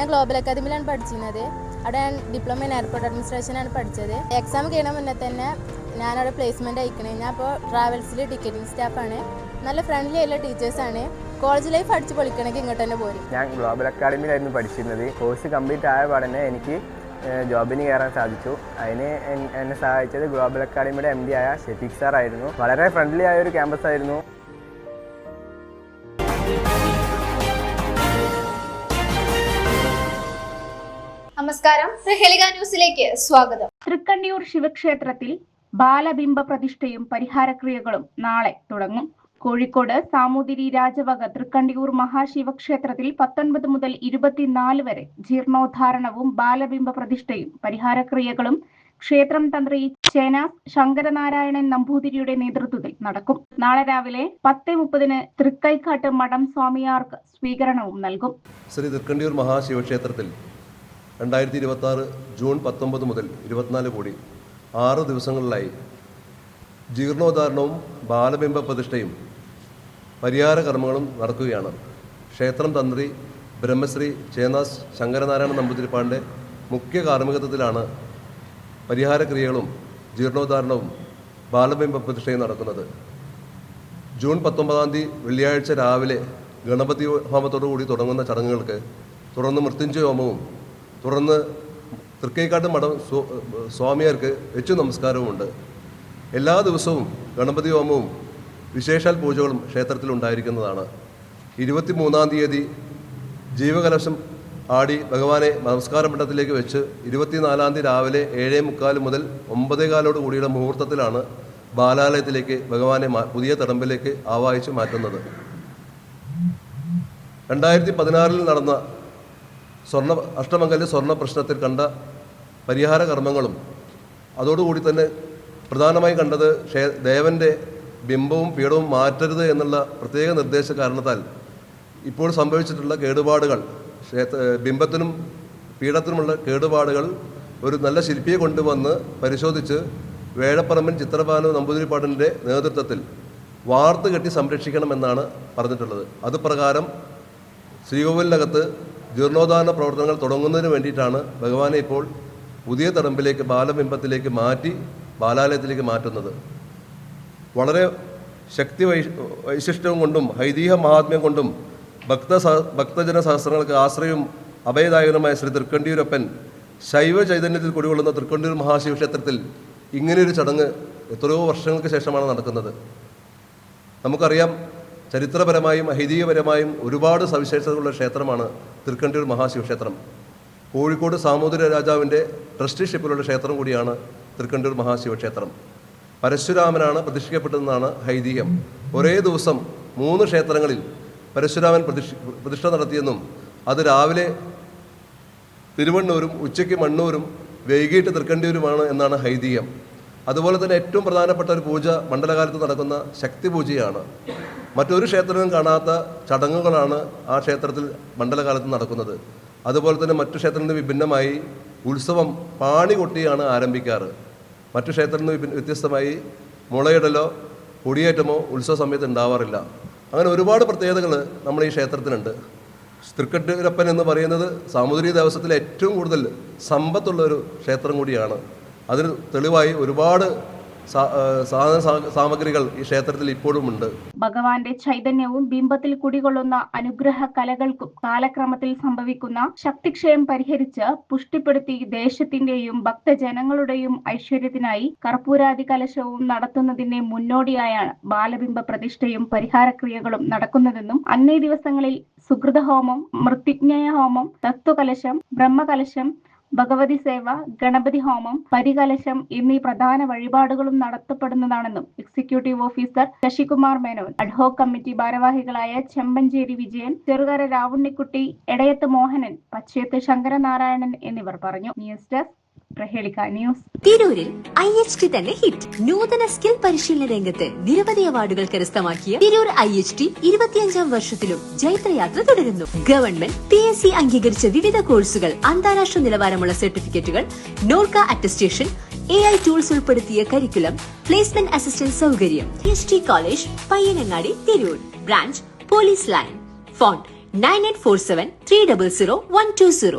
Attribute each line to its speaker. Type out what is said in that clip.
Speaker 1: ഞാൻ ഗ്ലോബൽ അക്കാദമിയിലാണ് പഠിച്ചിരുന്നത്. അവിടെ ഞാൻ ഡിപ്ലോമ ഇൻ എയർപോർട്ട് അഡ്മിനിസ്ട്രേഷനാണ് പഠിച്ചത്. എക്സാം കഴിയുന്ന മുന്നേ തന്നെ ഞാനവിടെ പ്ലേസ്മെൻറ്റ് അയക്കണേ. ഞാൻ ഇപ്പോൾ ട്രാവൽസിൽ ടിക്കറ്റിംഗ് സ്റ്റാഫാണ്. നല്ല ഫ്രണ്ട്ലി ആയിട്ടുള്ള ടീച്ചേഴ്സാണ്. കോളേജ് ലൈഫ് അടിച്ച് പൊളിക്കണമെങ്കിൽ ഇങ്ങോട്ട് തന്നെ പോരും.
Speaker 2: ഞാൻ ഗ്ലോബൽ അക്കാദമിയിലായിരുന്നു പഠിച്ചിരുന്നത്. കോഴ്സ് കംപ്ലീറ്റ് ആയ പാടനെ എനിക്ക് ജോബിന് കയറാൻ സാധിച്ചു. അതിന് എന്നെ സഹായിച്ചത് ഗ്ലോബൽ അക്കാദമിയുടെ MD ആയ ഷെഫീഖ് സാർ ആയിരുന്നു. വളരെ ഫ്രണ്ട്ലി ആയ ഒരു ക്യാമ്പസ് ആയിരുന്നു.
Speaker 3: നമസ്കാരം, പ്രഹേളിക ന്യൂസിലേക്ക് സ്വാഗതം.
Speaker 4: തൃക്കണ്ടിയൂർ ശിവക്ഷേത്രത്തിൽ ബാലബിംബ പ്രതിഷ്ഠയും പരിഹാരക്രിയകളും നാളെ തുടങ്ങും. കോഴിക്കോട് സാമൂതിരി രാജവക തൃക്കണ്ടിയൂർ മഹാശിവക്ഷേത്രത്തിൽ 19 മുതൽ 24 വരെ ജീർണോദ്ധാരണവും ബാലബിംബ പ്രതിഷ്ഠയും പരിഹാരക്രിയകളും ക്ഷേത്രം തന്ത്രി ചേനാസ് ശങ്കരനാരായണൻ നമ്പൂതിരിയുടെ നേതൃത്വത്തിൽ നടക്കും. നാളെ രാവിലെ 10:30 തൃക്കൈക്കാട്ട് മഠം സ്വാമിയാർക്ക് സ്വീകരണവും നൽകും.
Speaker 5: ശ്രീ തൃക്കണ്ടിയൂർ മഹാശിവക്ഷേത്രത്തിൽ 2026 ജൂൺ 19 മുതൽ 24 കൂടി 6 ദിവസങ്ങളിലായി ജീർണോദ്ധാരണവും ബാലബിംബ പ്രതിഷ്ഠയും പരിഹാര കർമ്മങ്ങളും നടക്കുകയാണ്. ക്ഷേത്രം തന്ത്രി ബ്രഹ്മശ്രീ ചേനാസ് ശങ്കരനാരായണ നമ്പൂതിരിപ്പാടിൻ്റെ മുഖ്യ കാർമ്മികത്വത്തിലാണ് പരിഹാര ക്രിയകളും ജീർണോദ്ധാരണവും ബാലബിംബ പ്രതിഷ്ഠയും നടക്കുന്നത്. ജൂൺ 19 വെള്ളിയാഴ്ച രാവിലെ ഗണപതി ഹോമത്തോടുകൂടി തുടങ്ങുന്ന ചടങ്ങുകൾക്ക് തുടർന്ന് മൃത്യുഞ്ജയ ഹോമവും തുടർന്ന് തൃക്കൈക്കാട്ട് മഠം സ്വാമിയാർക്ക് വെച്ചു നമസ്കാരവുമുണ്ട്. എല്ലാ ദിവസവും ഗണപതി ഹോമവും വിശേഷാൽ പൂജകളും ക്ഷേത്രത്തിൽ ഉണ്ടായിരിക്കുന്നതാണ്. 23-ാം തീയതി ജീവകലശം ആടി ഭഗവാനെ നമസ്കാര മണ്ഡലത്തിലേക്ക് വെച്ച് 24-ാം തീയതി രാവിലെ 7:45 മുതൽ 9:15 കൂടിയുള്ള മുഹൂർത്തത്തിലാണ് ബാലാലയത്തിലേക്ക് ഭഗവാനെ പുതിയ തടമ്പിലേക്ക് ആവാഹിച്ച് മാറ്റുന്നത്. 2016 നടന്ന അഷ്ടമംഗല്യ സ്വർണ്ണ പ്രശ്നത്തിൽ കണ്ട പരിഹാര കർമ്മങ്ങളും അതോടുകൂടി തന്നെ പ്രധാനമായി കണ്ടത് ദേവൻ്റെ ബിംബവും പീഠവും മാറ്റരുത് എന്നുള്ള പ്രത്യേക നിർദ്ദേശ കാരണത്താൽ ഇപ്പോൾ സംഭവിച്ചിട്ടുള്ള കേടുപാടുകൾ, ബിംബത്തിനും പീഠത്തിനുമുള്ള കേടുപാടുകൾ ഒരു നല്ല ശില്പിയെ കൊണ്ടുവന്ന് പരിശോധിച്ച് വേഴപ്പറമ്പൻ ചിത്രഭാനു നമ്പൂതിരിപ്പാടിൻ്റെ നേതൃത്വത്തിൽ വാർത്ത് കെട്ടി സംരക്ഷിക്കണമെന്നാണ് പറഞ്ഞിട്ടുള്ളത്. അത് പ്രകാരം ശ്രീകോവിലിനകത്ത് ജീർണോദ്ധാരണ പ്രവർത്തനങ്ങൾ തുടങ്ങുന്നതിന് വേണ്ടിയിട്ടാണ് ഭഗവാനെ ഇപ്പോൾ പുതിയ തടമ്പിലേക്ക് ബാലബിംബത്തിലേക്ക് മാറ്റി ബാലാലയത്തിലേക്ക് മാറ്റുന്നത്. വളരെ ശക്തി വൈശിഷ്ട്യവും കൊണ്ടും ഐതിഹ്യ മഹാത്മ്യം കൊണ്ടും ഭക്തജന സഹസ്രങ്ങൾക്ക് ആശ്രയവും അഭയദായകനുമായ ശ്രീ തൃക്കണ്ടിയൂരപ്പൻ ശൈവ ചൈതന്യത്തിൽ കുടികൊള്ളുന്ന തൃക്കണ്ടിയൂർ മഹാശിവക്ഷേത്രത്തിൽ ഇങ്ങനെയൊരു ചടങ്ങ് എത്രയോ വർഷങ്ങൾക്ക് ശേഷമാണ് നടക്കുന്നത്. നമുക്കറിയാം, ചരിത്രപരമായും ഐതിഹ്യപരമായും ഒരുപാട് സവിശേഷതകളുള്ള ക്ഷേത്രമാണ് തൃക്കണ്ടിയൂർ മഹാശിവക്ഷേത്രം. കോഴിക്കോട് സാമൂതിരി രാജാവിൻ്റെ ട്രസ്റ്റിഷിപ്പിലുള്ള ക്ഷേത്രം കൂടിയാണ് തൃക്കണ്ടിയൂർ മഹാശിവക്ഷേത്രം. പരശുരാമനാണ് പ്രതിഷ്ഠിക്കപ്പെട്ടതെന്നാണ് ഐതിഹ്യം. ഒരേ ദിവസം 3 ക്ഷേത്രങ്ങളിൽ പരശുരാമൻ പ്രതിഷ്ഠ നടത്തിയെന്നും അത് രാവിലെ തിരുവണ്ണൂരും ഉച്ചയ്ക്ക് മണ്ണൂരും വൈകിട്ട് തൃക്കണ്ടിയൂരുമാണ് എന്നാണ് ഐതിഹ്യം. അതുപോലെ തന്നെ ഏറ്റവും പ്രധാനപ്പെട്ട ഒരു പൂജ മണ്ഡലകാലത്ത് നടക്കുന്ന ശക്തി പൂജയാണ്. മറ്റൊരു ക്ഷേത്രത്തിലും കാണാത്ത ചടങ്ങുകളാണ് ആ ക്ഷേത്രത്തിൽ മണ്ഡലകാലത്ത് നടക്കുന്നത്. അതുപോലെ തന്നെ മറ്റു ക്ഷേത്രത്തിൽ നിന്ന് വിഭിന്നമായി ഉത്സവം പാണി കൊട്ടിയാണ് ആരംഭിക്കാറ്. മറ്റു ക്ഷേത്രത്തിൽ നിന്ന് വ്യത്യസ്തമായി മുളയിടലോ കൊടിയേറ്റമോ ഉത്സവ സമയത്ത് ഉണ്ടാവാറില്ല. അങ്ങനെ ഒരുപാട് പ്രത്യേകതകൾ നമ്മുടെ ഈ ക്ഷേത്രത്തിനുണ്ട്. തൃക്കണ്ടിയൂരപ്പൻ എന്ന് പറയുന്നത് സാമൂതിരി ദേവസ്വത്തിലെ ഏറ്റവും കൂടുതൽ സമ്പത്തുള്ളൊരു ക്ഷേത്രം കൂടിയാണ്. അതിന് തെളിവായി ഒരുപാട് സാമഗ്രികൾ ഈ ക്ഷേത്രത്തിൽ ഇപ്പോഴും ഉണ്ട്.
Speaker 4: ഭഗവാന്റെ ചൈതന്യവും ബിംബത്തിൽ കുടികൊള്ളുന്ന അനുഗ്രഹ കലകൾക്കും കാലക്രമത്തിൽ സംഭവിക്കുന്ന ശക്തിക്ഷയം പരിഹരിച്ച് പുഷ്ടിപ്പെടുത്തി ദേശത്തിന്റെയും ഭക്തജനങ്ങളുടെയും ഐശ്വര്യത്തിനായി കർപ്പൂരാദി കലശവും നടത്തുന്നതിന്റെ മുന്നോടിയായാണ് ബാലബിംബ പ്രതിഷ്ഠയും പരിഹാരക്രിയകളും നടക്കുന്നതെന്നും അന്നേ ദിവസങ്ങളിൽ സുകൃതഹോമം, മൃത്യുഞ്ജയ ഹോമം, തത്വകലശം, ബ്രഹ്മകലശം, ഭഗവതി സേവ, ഗണപതി ഹോമം, പരികലശം എന്നീ പ്രധാന വഴിപാടുകളും നടത്തപ്പെടുന്നതാണെന്നും executive officer Sasikumar Menon, ad hoc committee ഭാരവാഹികളായ ചെമ്പഞ്ചേരി വിജയൻ, ചെറുകര രാവുണ്ണിക്കുട്ടി, എടയത്ത് മോഹനൻ, പച്ചയത്ത് ശങ്കരനാരായണൻ എന്നിവർ പറഞ്ഞു. News desk Prahelika news.
Speaker 6: തിരൂരിൽ IHT തന്നെ ഹിറ്റ്. നൂതന സ്കിൽ പരിശീലന രംഗത്ത് നിരവധി അവാർഡുകൾ കരസ്ഥമാക്കിയ തിരൂർ IHT 25-ാം വർഷത്തിലും ജൈത്രയാത്ര തുടരുന്നു. ഗവൺമെന്റ് PSC അംഗീകരിച്ച വിവിധ കോഴ്സുകൾ, അന്താരാഷ്ട്ര നിലവാരമുള്ള സർട്ടിഫിക്കറ്റുകൾ, നോർക്ക അറ്റസ്റ്റേഷൻ, AI ടൂൾസ് ഉൾപ്പെടുത്തിയ കരിക്കുലം, പ്ലേസ്മെന്റ് അസിസ്റ്റന്റ് സൗകര്യം. IHT college, Payyanangadi, Tirur. Branch police line. Phone 9847 300 120.